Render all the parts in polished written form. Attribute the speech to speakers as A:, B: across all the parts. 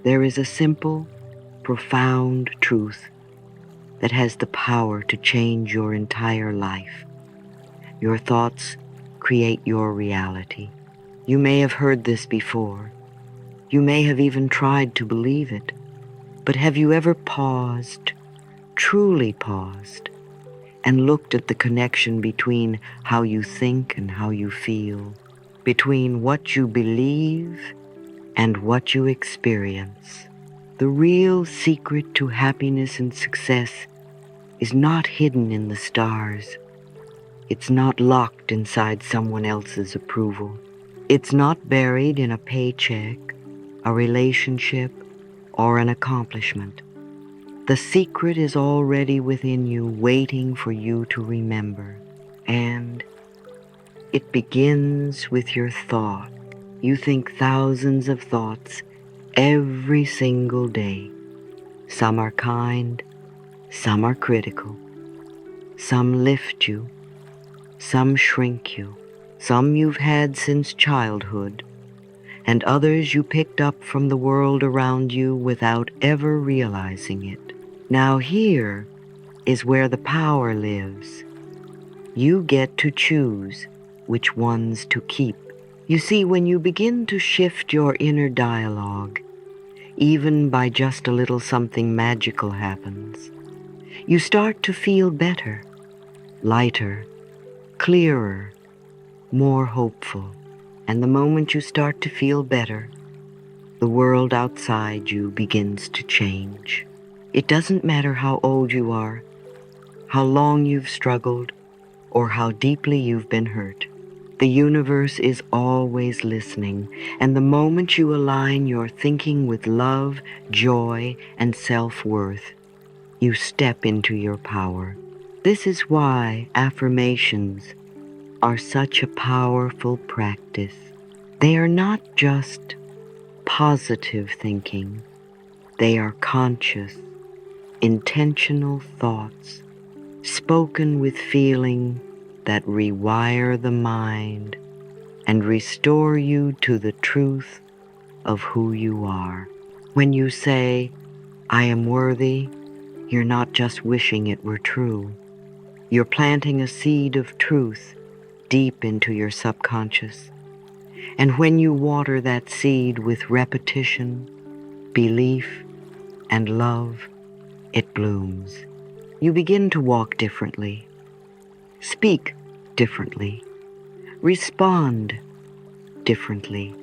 A: There is a simple, profound truth that has the power to change your entire life. Your thoughts create your reality. You may have heard this before. You may have even tried to believe it. But have you ever paused, truly paused, and looked at the connection between how you think and how you feel, between what you believe and what you experience? The real secret to happiness and success is not hidden in the stars. It's not locked inside someone else's approval. It's not buried in a paycheck, a relationship, or an accomplishment. The secret is already within you, waiting for you to remember. And it begins with your thought. You think thousands of thoughts every single day. Some are kind, some are critical. Some lift you, some shrink you. Some you've had since childhood, and others you picked up from the world around you without ever realizing it. Now here is where the power lives. You get to choose which ones to keep. You see, when you begin to shift your inner dialogue, even by just a little something magical happens. You start to feel better, lighter, clearer, more hopeful. And the moment you start to feel better, the world outside you begins to change. It doesn't matter how old you are, how long you've struggled, or how deeply you've been hurt. The universe is always listening, and the moment you align your thinking with love, joy, and self-worth, you step into your power. This is why affirmations are such a powerful practice. They are not just positive thinking. They are conscious, intentional thoughts, spoken with feeling that rewire the mind and restore you to the truth of who you are. When you say, "I am worthy," you're not just wishing it were true. You're planting a seed of truth deep into your subconscious. And when you water that seed with repetition, belief, and love, it blooms. You begin to walk differently, speak differently, respond differently,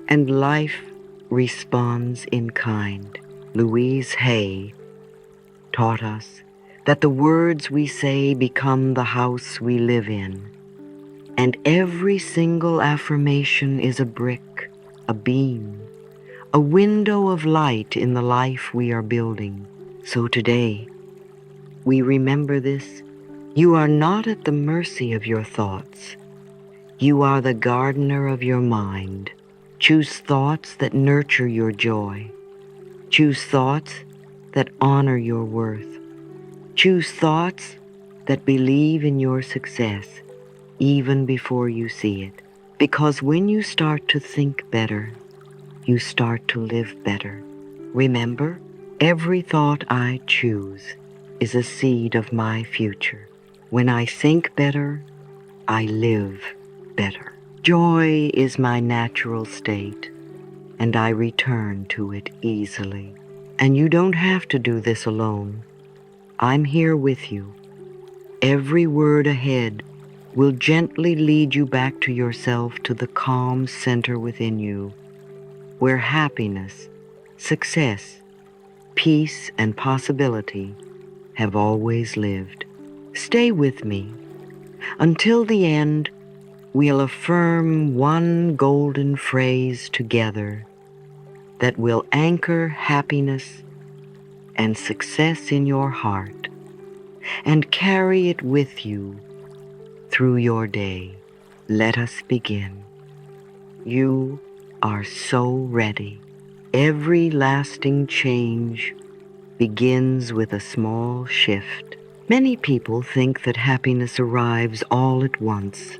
A: and life responds in kind. Louise Hay taught us that the words we say become the house we live in. And every single affirmation is a brick, a beam, a window of light in the life we are building. So today, we remember this. You are not at the mercy of your thoughts. You are the gardener of your mind. Choose thoughts that nurture your joy. Choose thoughts that honor your worth. Choose thoughts that believe in your success, even before you see it. Because when you start to think better, you start to live better. Remember, every thought I choose is a seed of my future. When I think better, I live better. Joy is my natural state, and I return to it easily. And you don't have to do this alone. I'm here with you. Every word ahead will gently lead you back to yourself, to the calm center within you, where happiness, success, peace, and possibility have always lived. Stay with me. Until the end, we'll affirm one golden phrase together that will anchor happiness and success in your heart and carry it with you through your day. Let us begin. You are so ready. Every lasting change begins with a small shift. Many people think that happiness arrives all at once,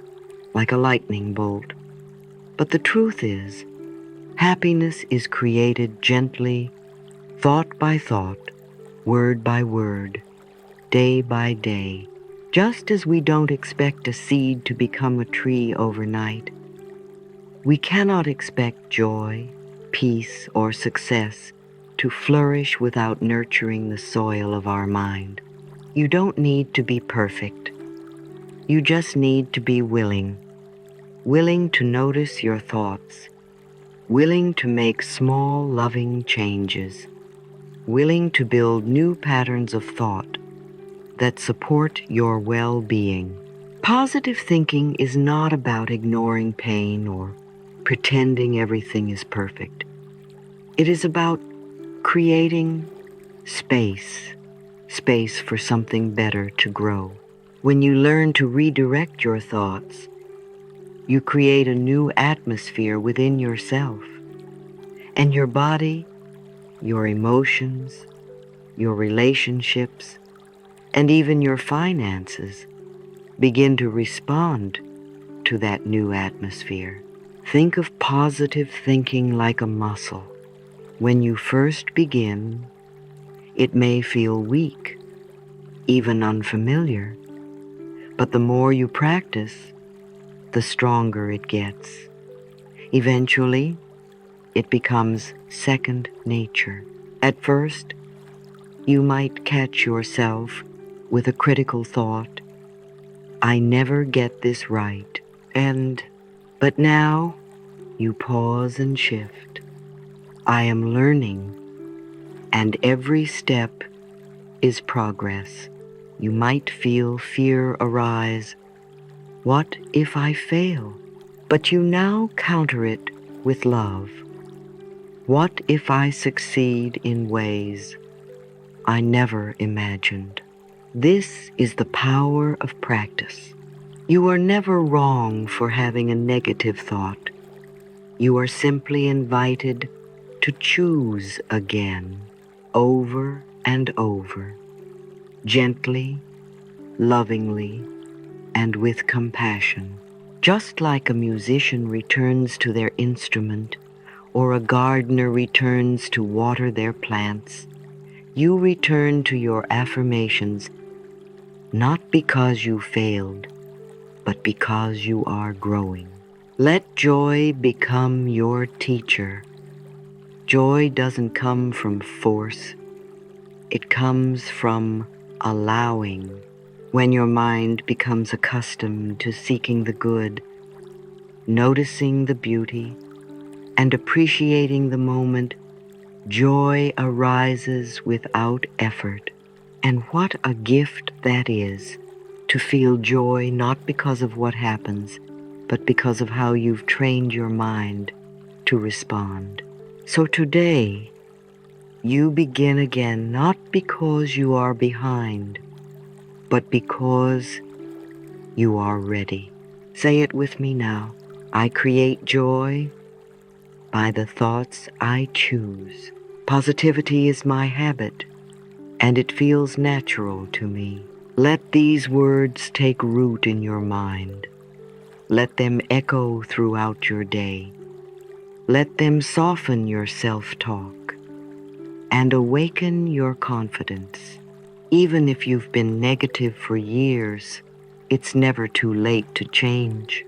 A: like a lightning bolt. But the truth is, Happiness is created gently, thought by thought, word by word, day by day. Just as we don't expect a seed to become a tree overnight, we cannot expect joy, peace, or success to flourish without nurturing the soil of our mind. You don't need to be perfect. You just need to be willing to notice your thoughts, willing to make small, loving changes, willing to build new patterns of thought that support your well-being. Positive thinking is not about ignoring pain or pretending everything is perfect. It is about creating space for something better to grow. When you learn to redirect your thoughts, you create a new atmosphere within yourself, and your body, your emotions, your relationships, and even your finances begin to respond to that new atmosphere. Think of positive thinking like a muscle. When you first begin, it may feel weak, even unfamiliar, but the more you practice, the stronger it gets. Eventually, it becomes second nature. At first, you might catch yourself with a critical thought, "I never get this right," but now you pause and shift. "I am learning, and every step is progress." You might feel fear arise. What if I fail? But you now counter it with love. What if I succeed in ways I never imagined? This is the power of practice. You are never wrong for having a negative thought. You are simply invited to choose again, over and over, gently, lovingly, and with compassion. Just like a musician returns to their instrument, or a gardener returns to water their plants, you return to your affirmations not because you failed, but because you are growing. Let joy become your teacher. Joy doesn't come from force. It comes from allowing. When your mind becomes accustomed to seeking the good, noticing the beauty, and appreciating the moment, joy arises without effort. And what a gift that is, to feel joy not because of what happens, but because of how you've trained your mind to respond. So today, you begin again not because you are behind, but because you are ready. Say it with me now. I create joy by the thoughts I choose. Positivity is my habit, and it feels natural to me. Let these words take root in your mind. Let them echo throughout your day. Let them soften your self-talk and awaken your confidence. Even if you've been negative for years, it's never too late to change.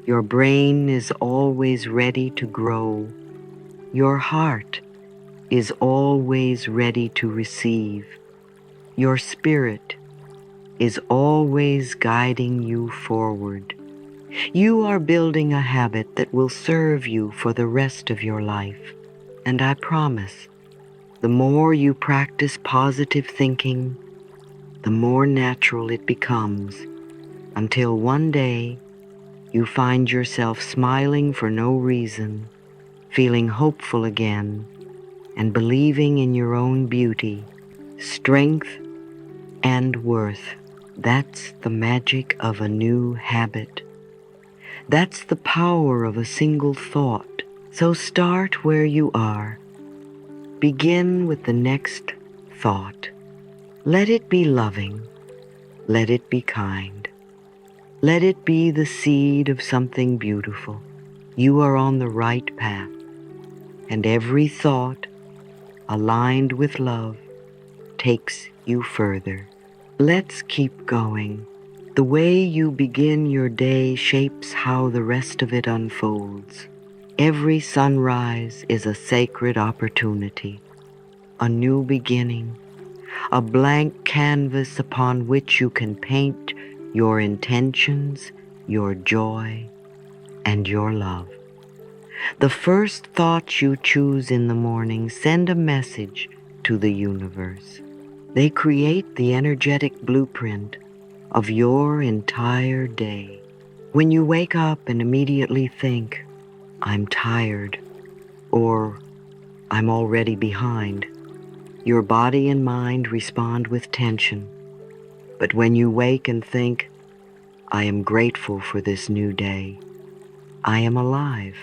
A: Your brain is always ready to grow. Your heart is always ready to receive. Your spirit is always guiding you forward. You are building a habit that will serve you for the rest of your life. And I promise, the more you practice positive thinking, the more natural it becomes, until one day you find yourself smiling for no reason, feeling hopeful again, and believing in your own beauty, strength, and worth. That's the magic of a new habit. That's the power of a single thought. So start where you are. Begin with the next thought. Let it be loving. Let it be kind. Let it be the seed of something beautiful. You are on the right path. and every thought aligned with love takes you further. Let's keep going. The way you begin your day shapes how the rest of it unfolds. Every sunrise is a sacred opportunity, a new beginning, a blank canvas upon which you can paint your intentions, your joy, and your love. The first thoughts you choose in the morning send a message to the universe. They create the energetic blueprint of your entire day. When you wake up and immediately think, "I'm tired," or "I'm already behind," your body and mind respond with tension. But when you wake and think, "I am grateful for this new day. I am alive.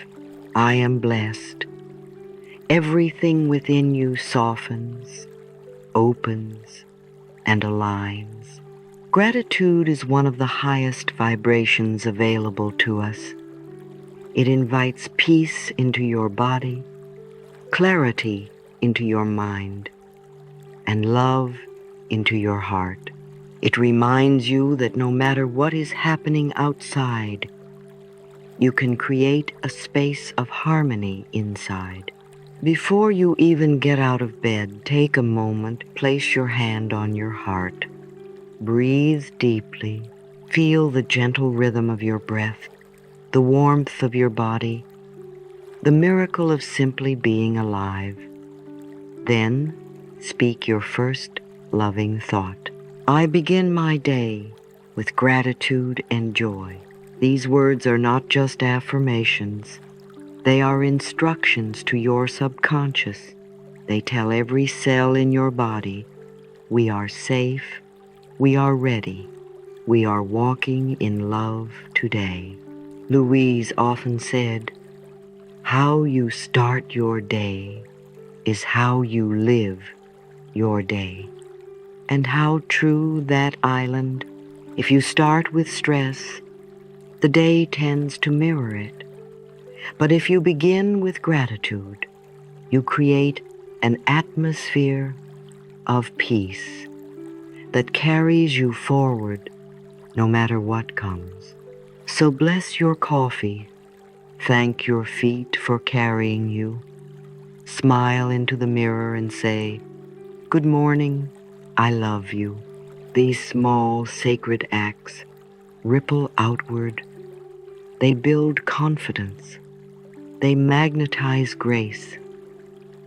A: I am blessed," everything within you softens, opens, and aligns. Gratitude is one of the highest vibrations available to us. It invites peace into your body, clarity into your mind, and love into your heart. It reminds you that no matter what is happening outside, you can create a space of harmony inside. Before you even get out of bed, take a moment, place your hand on your heart. Breathe deeply. Feel the gentle rhythm of your breath, the warmth of your body, the miracle of simply being alive. Then speak your first loving thought. I begin my day with gratitude and joy. These words are not just affirmations. They are instructions to your subconscious. They tell every cell in your body, we are safe, we are ready, we are walking in love today. Louise often said, "How you start your day is how you live your day." And how true that island. If you start with stress, the day tends to mirror it. But if you begin with gratitude, you create an atmosphere of peace that carries you forward no matter what comes. So bless your coffee, thank your feet for carrying you, smile into the mirror and say, "Good morning, I love you." These small sacred acts ripple outward. They build confidence. They magnetize grace.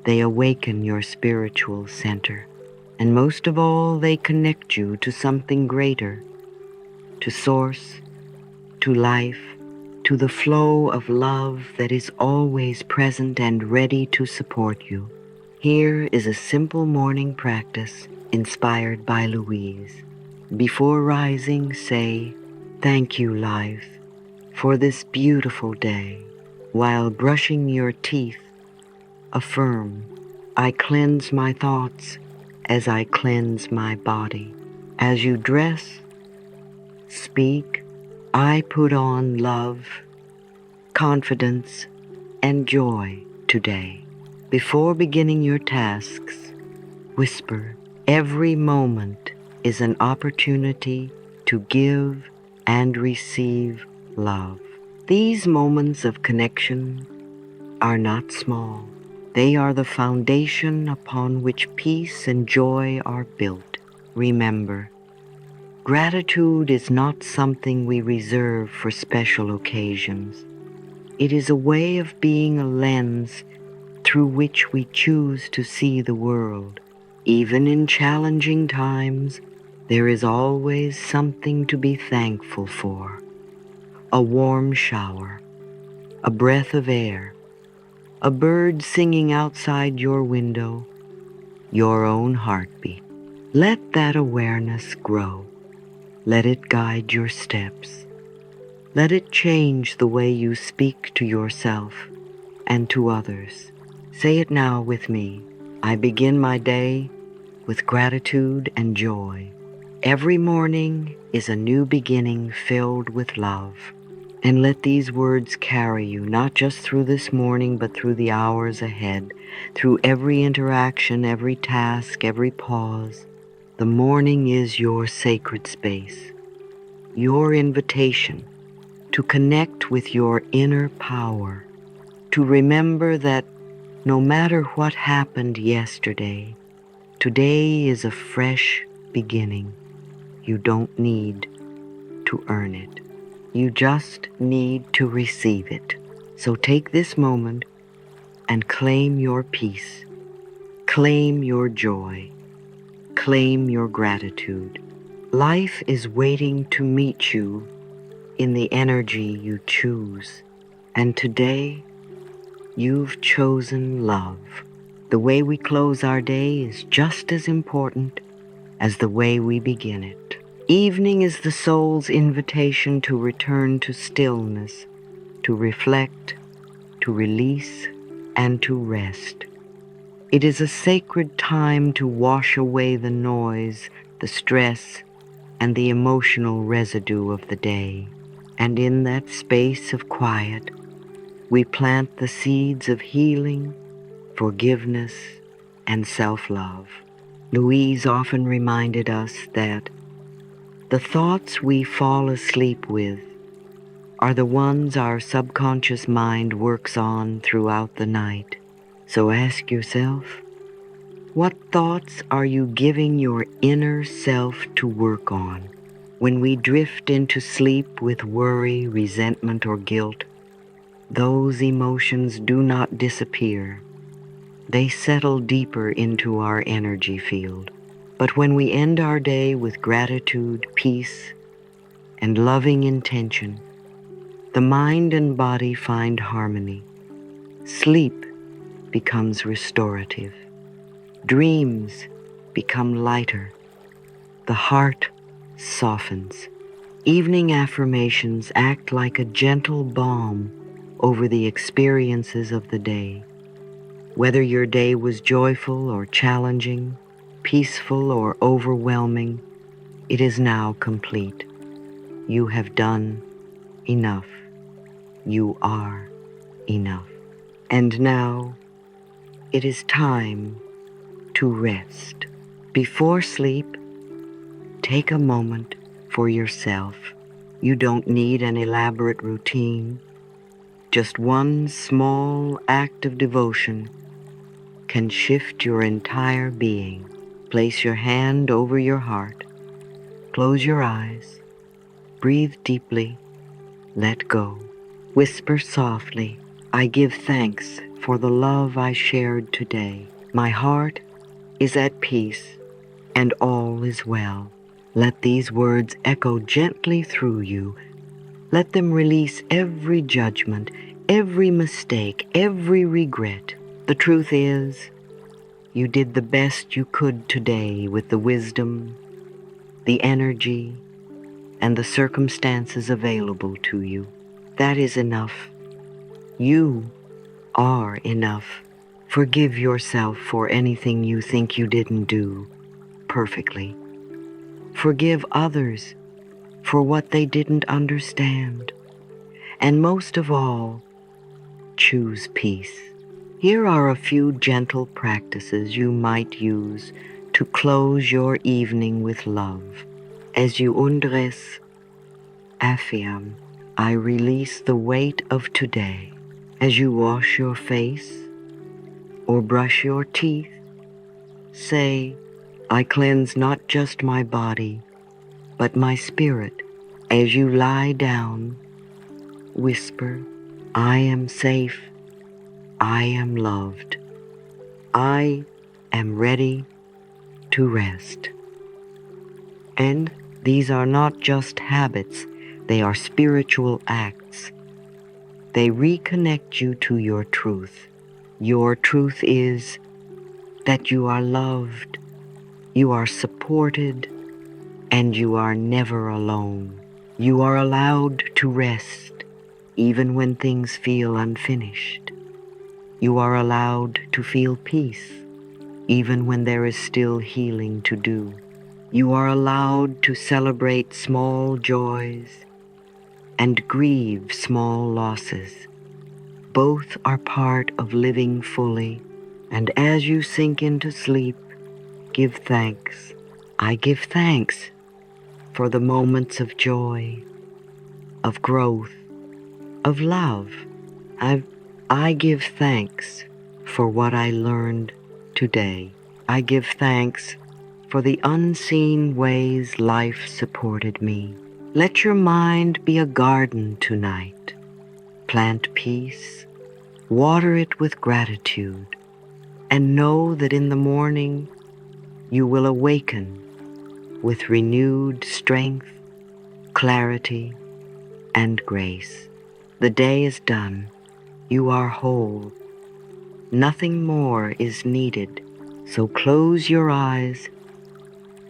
A: They awaken your spiritual center. And most of all, they connect you to something greater, to source, to life, to the flow of love that is always present and ready to support you. Here is a simple morning practice inspired by Louise. Before rising, say, "Thank you, life, for this beautiful day." While brushing your teeth, affirm, "I cleanse my thoughts as I cleanse my body." As you dress, speak, "I put on love, confidence, and joy today." Before beginning your tasks, whisper, "Every moment is an opportunity to give and receive love." These moments of connection are not small. They are the foundation upon which peace and joy are built. Remember, gratitude is not something we reserve for special occasions. It is a way of being a lens through which we choose to see the world. Even in challenging times, there is always something to be thankful for. A warm shower, a breath of air, a bird singing outside your window, your own heartbeat. Let that awareness grow. Let it guide your steps. Let it change the way you speak to yourself and to others. Say it now with me. I begin my day with gratitude and joy. Every morning is a new beginning filled with love. And let these words carry you, not just through this morning, but through the hours ahead, through every interaction, every task, every pause. The morning is your sacred space, your invitation to connect with your inner power, to remember that no matter what happened yesterday, today is a fresh beginning. You don't need to earn it. You just need to receive it. So take this moment and claim your peace, claim your joy, claim your gratitude. Life is waiting to meet you in the energy you choose. And today, you've chosen love. The way we close our day is just as important as the way we begin it. Evening is the soul's invitation to return to stillness, to reflect, to release, and to rest. It is a sacred time to wash away the noise, the stress, and the emotional residue of the day. And in that space of quiet, we plant the seeds of healing, forgiveness, and self-love. Louise often reminded us that the thoughts we fall asleep with are the ones our subconscious mind works on throughout the night. So ask yourself, what thoughts are you giving your inner self to work on? When we drift into sleep with worry, resentment, or guilt, those emotions do not disappear. They settle deeper into our energy field. But when we end our day with gratitude, peace, and loving intention, the mind and body find harmony. Sleep becomes restorative. Dreams become lighter. The heart softens. Evening affirmations act like a gentle balm over the experiences of the day. Whether your day was joyful or challenging, peaceful or overwhelming, it is now complete. You have done enough. You are enough. And now it is time to rest. Before sleep, take a moment for yourself. You don't need an elaborate routine. Just one small act of devotion can shift your entire being. Place your hand over your heart. Close your eyes. Breathe deeply. Let go. Whisper softly, I give thanks for the love I shared today. My heart is at peace and all is well. Let these words echo gently through you. Let them release every judgment, every mistake, every regret. The truth is, you did the best you could today with the wisdom, the energy, and the circumstances available to you. That is enough. You are enough. Forgive yourself for anything you think you didn't do perfectly. Forgive others for what they didn't understand. And most of all, choose peace. Here are a few gentle practices you might use to close your evening with love. As you undress, affirm, I release the weight of today. As you wash your face or brush your teeth, say, I cleanse not just my body, but my spirit. As you lie down, whisper, I am safe, I am loved, I am ready to rest. And these are not just habits, they are spiritual acts. They reconnect you to your truth. Your truth is that you are loved, you are supported, and you are never alone. You are allowed to rest even when things feel unfinished. You are allowed to feel peace even when there is still healing to do. You are allowed to celebrate small joys and grieve small losses. Both are part of living fully, and as you sink into sleep, give thanks. I give thanks for the moments of joy, of growth, of love. I give thanks for what I learned today. I give thanks for the unseen ways life supported me. Let your mind be a garden tonight. Plant peace, water it with gratitude, and know that in the morning you will awaken with renewed strength, clarity, and grace. The day is done. You are whole. Nothing more is needed. So close your eyes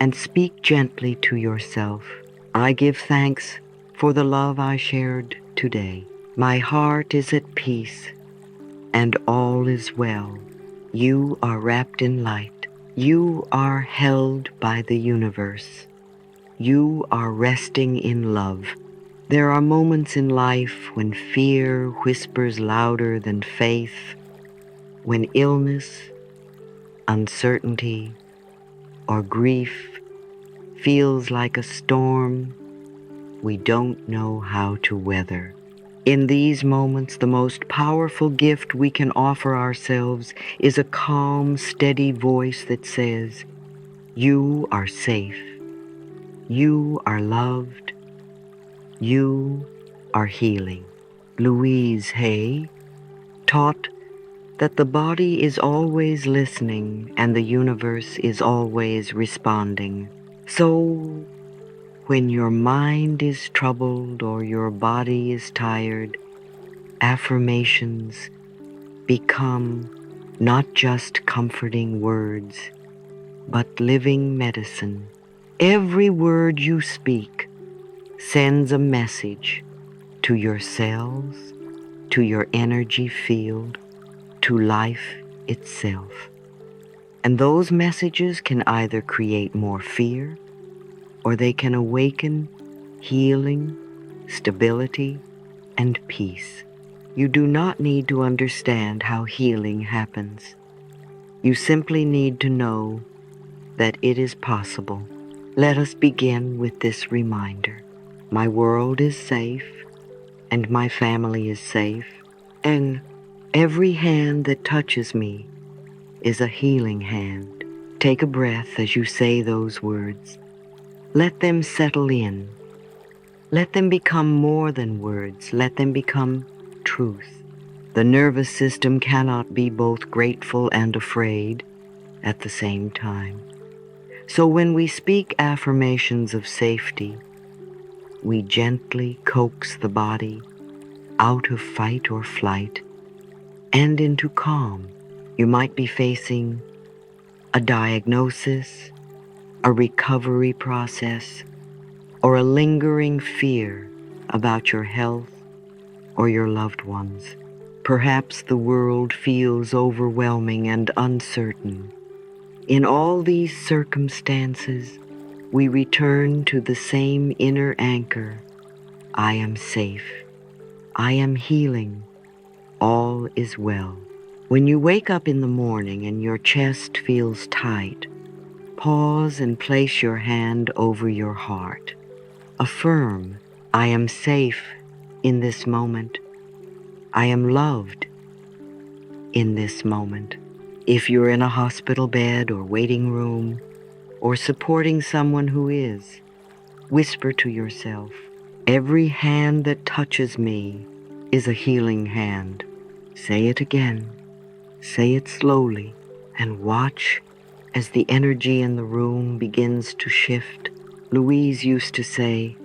A: and speak gently to yourself. I give thanks for the love I shared today. My heart is at peace and all is well. You are wrapped in light. You are held by the universe. You are resting in love. There are moments in life when fear whispers louder than faith, when illness, uncertainty, or grief feels like a storm we don't know how to weather. In these moments, the most powerful gift we can offer ourselves is a calm, steady voice that says, "You are safe. You are loved. You are healing." Louise Hay taught that the body is always listening and the universe is always responding. So, when your mind is troubled or your body is tired, affirmations become not just comforting words, but living medicine. Every word you speak sends a message to your cells, to your energy field, to life itself. And those messages can either create more fear or they can awaken healing, stability, and peace. You do not need to understand how healing happens. You simply need to know that it is possible. Let us begin with this reminder. My world is safe, and my family is safe, and every hand that touches me is a healing hand. Take a breath as you say those words. Let them settle in. Let them become more than words. Let them become truth. The nervous system cannot be both grateful and afraid at the same time. So when we speak affirmations of safety, we gently coax the body out of fight or flight and into calm. You might be facing a diagnosis, a recovery process, or a lingering fear about your health or your loved ones. Perhaps the world feels overwhelming and uncertain. In all these circumstances, we return to the same inner anchor. I am safe. I am healing. All is well. When you wake up in the morning and your chest feels tight, pause and place your hand over your heart. Affirm, I am safe in this moment. I am loved in this moment. If you're in a hospital bed or waiting room or supporting someone who is, whisper to yourself, every hand that touches me is a healing hand. Say it again. Say it slowly and watch as the energy in the room begins to shift. Louise used to say,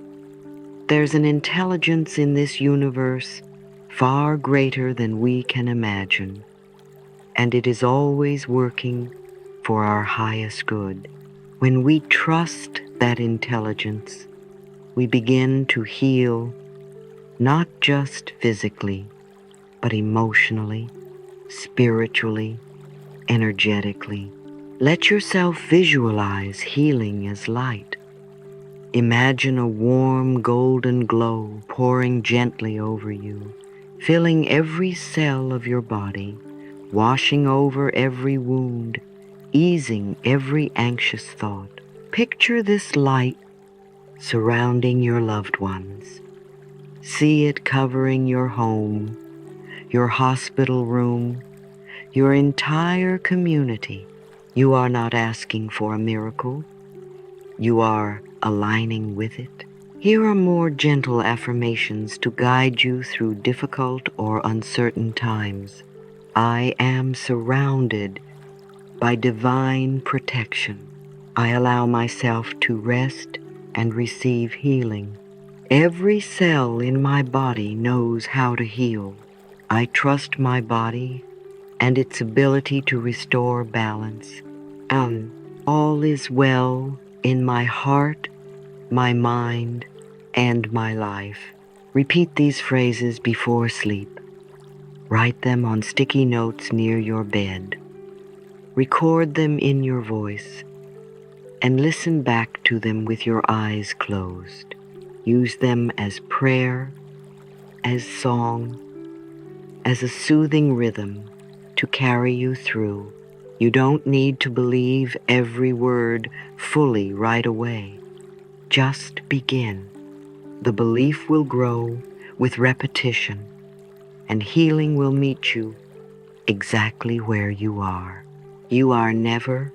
A: there's an intelligence in this universe far greater than we can imagine, and it is always working for our highest good. When we trust that intelligence, we begin to heal not just physically, but emotionally, spiritually, energetically. Let yourself visualize healing as light. Imagine a warm golden glow pouring gently over you, filling every cell of your body, washing over every wound, easing every anxious thought. Picture this light surrounding your loved ones. See it covering your home, your hospital room, your entire community. You are not asking for a miracle. You are aligning with it. Here are more gentle affirmations to guide you through difficult or uncertain times. I am surrounded by divine protection. I allow myself to rest and receive healing. Every cell in my body knows how to heal. I trust my body and its ability to restore balance. All is well in my heart, my mind, and my life. Repeat these phrases before sleep. Write them on sticky notes near your bed. Record them in your voice and listen back to them with your eyes closed. Use them as prayer, as song, as a soothing rhythm to carry you through. You don't need to believe every word fully right away. Just begin. The belief will grow with repetition, and healing will meet you exactly where you are. You are never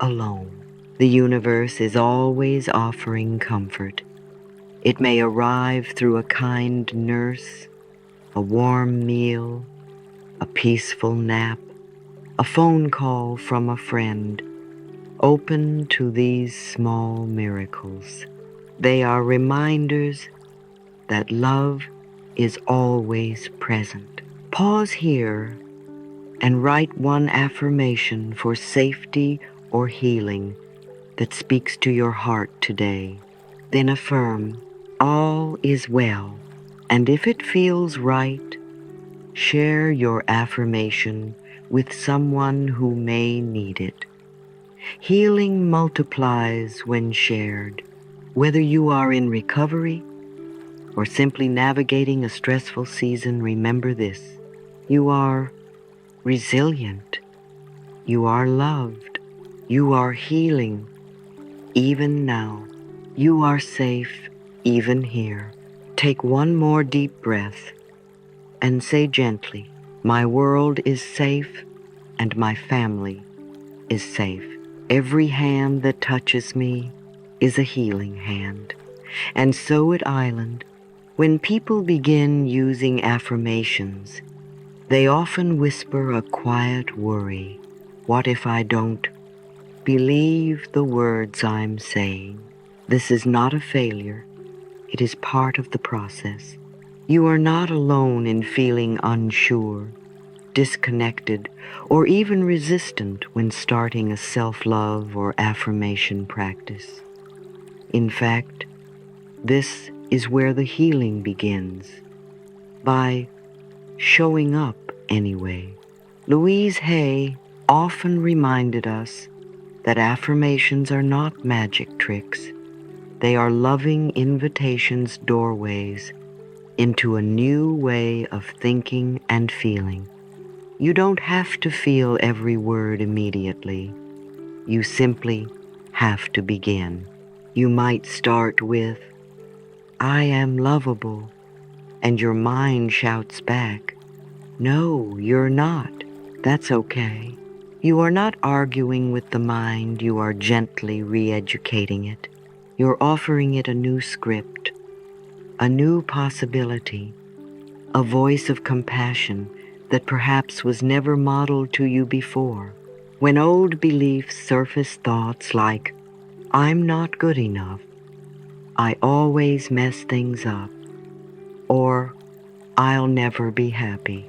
A: alone. The universe is always offering comfort. It may arrive through a kind nurse, a warm meal, a peaceful nap, a phone call from a friend. Open to these small miracles. They are reminders that love is always present. Pause here and write one affirmation for safety or healing that speaks to your heart today. Then affirm, all is well. And if it feels right, share your affirmation with someone who may need it. Healing multiplies when shared. Whether you are in recovery or simply navigating a stressful season, remember this. You are resilient. You are loved. You are healing, even now. You are safe, even here. Take one more deep breath and say gently, my world is safe and my family is safe. Every hand that touches me is a healing hand. And so at Island, when people begin using affirmations, they often whisper a quiet worry. What if I don't believe the words I'm saying? This is not a failure. It is part of the process. You are not alone in feeling unsure, disconnected, or even resistant when starting a self-love or affirmation practice. In fact, this is where the healing begins, by showing up anyway. Louise Hay often reminded us that affirmations are not magic tricks. They are loving invitations, doorways into a new way of thinking and feeling. You don't have to feel every word immediately. You simply have to begin. You might start with, I am lovable, and your mind shouts back, no, you're not. That's okay. You are not arguing with the mind, you are gently re-educating it. You're offering it a new script, a new possibility, a voice of compassion that perhaps was never modeled to you before. When old beliefs surface thoughts like, I'm not good enough, I always mess things up, or I'll never be happy,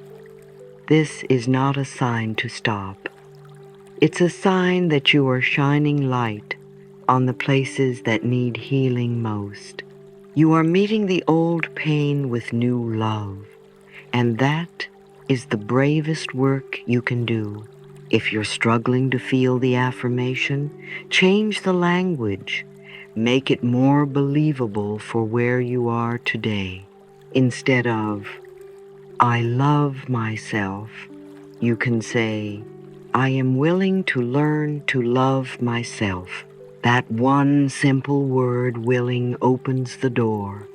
A: this is not a sign to stop. It's a sign that you are shining light on the places that need healing most. You are meeting the old pain with new love, and that is the bravest work you can do. If you're struggling to feel the affirmation, change the language. Make it more believable for where you are today. Instead of, I love myself, you can say, I am willing to learn to love myself. That one simple word, willing, opens the door.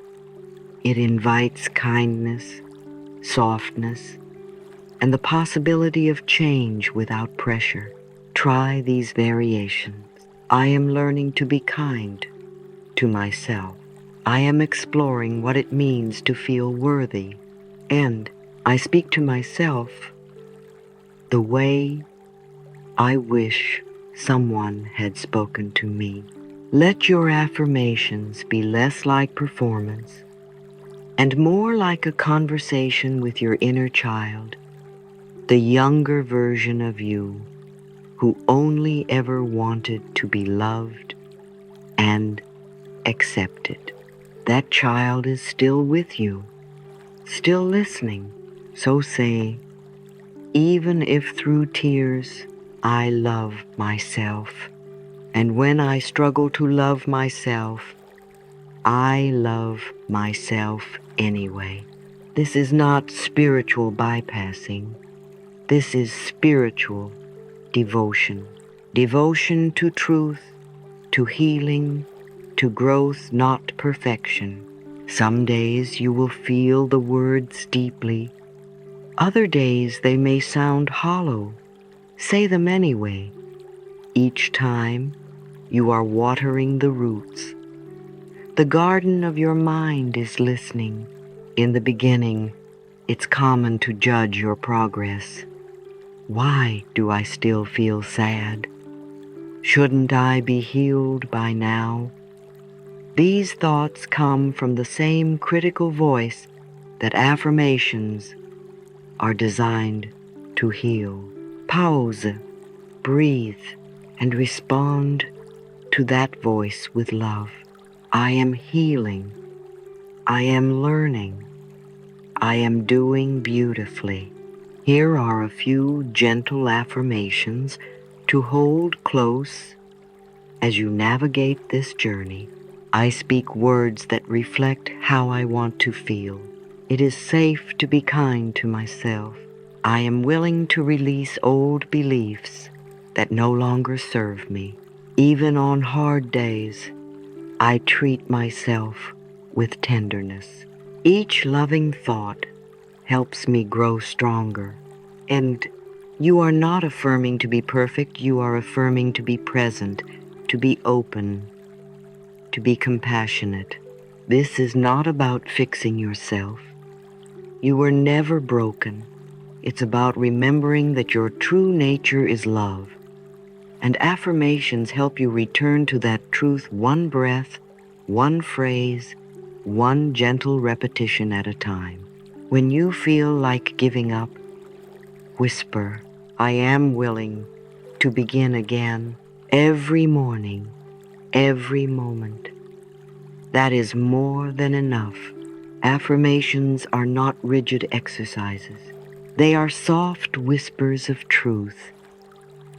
A: It invites kindness, softness, and the possibility of change without pressure. Try these variations. I am learning to be kind to myself. I am exploring what it means to feel worthy. And I speak to myself the way I wish someone had spoken to me. Let your affirmations be less like performance and more like a conversation with your inner child, the younger version of you who only ever wanted to be loved and accepted. That child is still with you, still listening. So say, even if through tears, I love myself. And when I struggle to love myself, I love myself anyway. This is not spiritual bypassing. This is spiritual devotion. Devotion to truth, to healing, to growth, not perfection. Some days you will feel the words deeply. Other days they may sound hollow. Say them anyway. Each time you are watering the roots. The garden of your mind is listening. In the beginning, it's common to judge your progress. Why do I still feel sad? Shouldn't I be healed by now? These thoughts come from the same critical voice that affirmations are designed to heal. Pause, breathe, and respond to that voice with love. I am healing. I am learning. I am doing beautifully. Here are a few gentle affirmations to hold close as you navigate this journey. I speak words that reflect how I want to feel. It is safe to be kind to myself. I am willing to release old beliefs that no longer serve me. Even on hard days, I treat myself with tenderness. Each loving thought helps me grow stronger. And you are not affirming to be perfect, you are affirming to be present, to be open, to be compassionate. This is not about fixing yourself. You were never broken. It's about remembering that your true nature is love. And affirmations help you return to that truth, one breath, one phrase, one gentle repetition at a time. When you feel like giving up, whisper, I am willing to begin again every morning, every moment. That is more than enough. Affirmations are not rigid exercises. They are soft whispers of truth,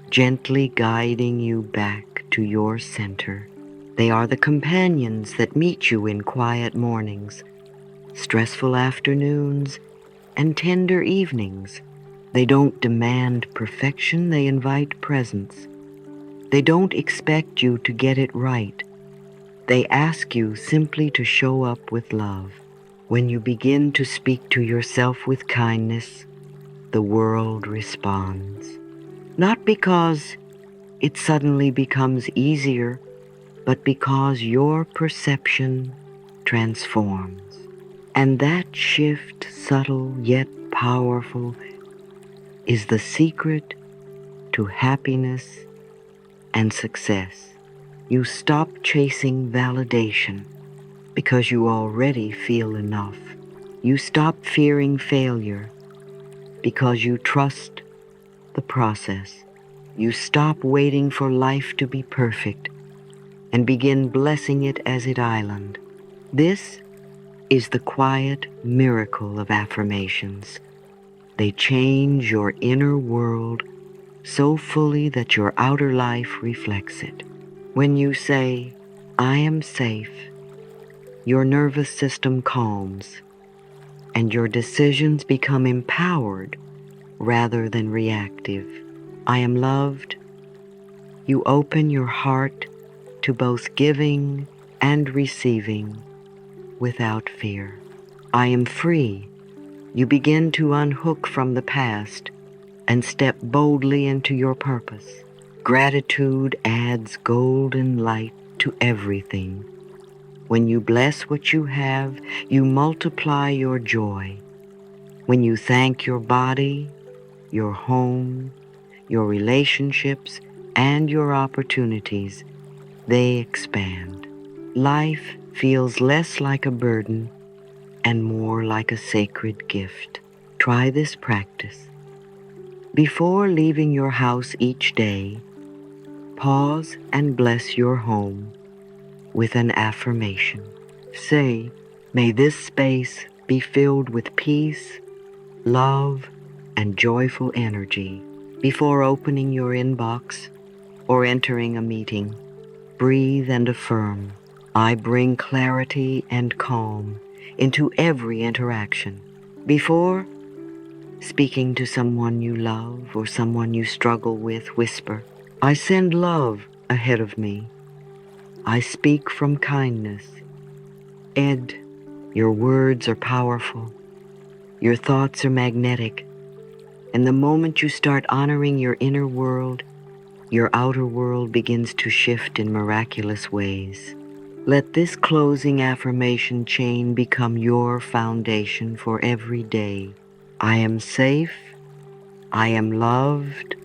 A: gently guiding you back to your center. They are the companions that meet you in quiet mornings, stressful afternoons, and tender evenings. They don't demand perfection, they invite presence. They don't expect you to get it right. They ask you simply to show up with love. When you begin to speak to yourself with kindness, the world responds. Not because it suddenly becomes easier, but because your perception transforms. And that shift, subtle yet powerful, is the secret to happiness and success. You stop chasing validation because you already feel enough. You stop fearing failure because you trust the process. You stop waiting for life to be perfect and begin blessing it as it island. This is the quiet miracle of affirmations. They change your inner world so fully that your outer life reflects it. When you say, I am safe. Your nervous system calms, and your decisions become empowered rather than reactive. I am loved. You open your heart to both giving and receiving without fear. I am free. You begin to unhook from the past and step boldly into your purpose. Gratitude adds golden light to everything. When you bless what you have, you multiply your joy. When you thank your body, your home, your relationships, and your opportunities, they expand. Life feels less like a burden and more like a sacred gift. Try this practice. Before leaving your house each day, pause and bless your home with an affirmation. Say, may this space be filled with peace, love, and joyful energy. Before opening your inbox or entering a meeting, breathe and affirm, I bring clarity and calm into every interaction. Before speaking to someone you love or someone you struggle with, whisper, I send love ahead of me. I speak from kindness. Ed, your words are powerful. Your thoughts are magnetic. And the moment you start honoring your inner world, your outer world begins to shift in miraculous ways. Let this closing affirmation chain become your foundation for every day. I am safe. I am loved.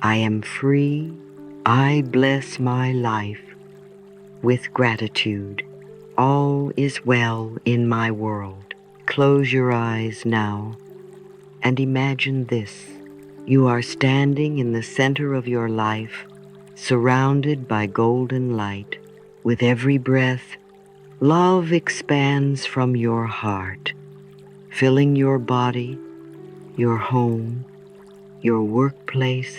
A: I am free. I bless my life with gratitude. All is well in my world. Close your eyes now and imagine this. You are standing in the center of your life, surrounded by golden light. With every breath, love expands from your heart, filling your body, your home, your workplace.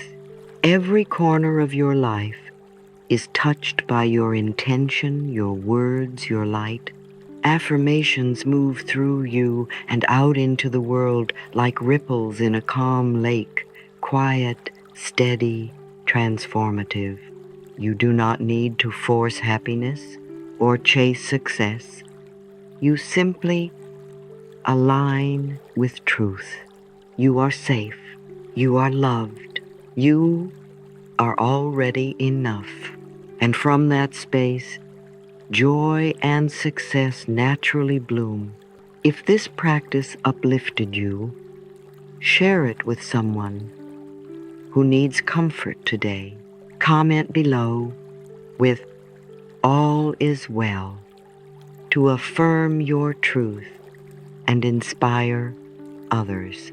A: Every corner of your life is touched by your intention, your words, your light. Affirmations move through you and out into the world like ripples in a calm lake, quiet, steady, transformative. You do not need to force happiness or chase success. You simply align with truth. You are safe. You are loved. You are already enough. And from that space, joy and success naturally bloom. If this practice uplifted you, share it with someone who needs comfort today. Comment below with "All is well" to affirm your truth and inspire others.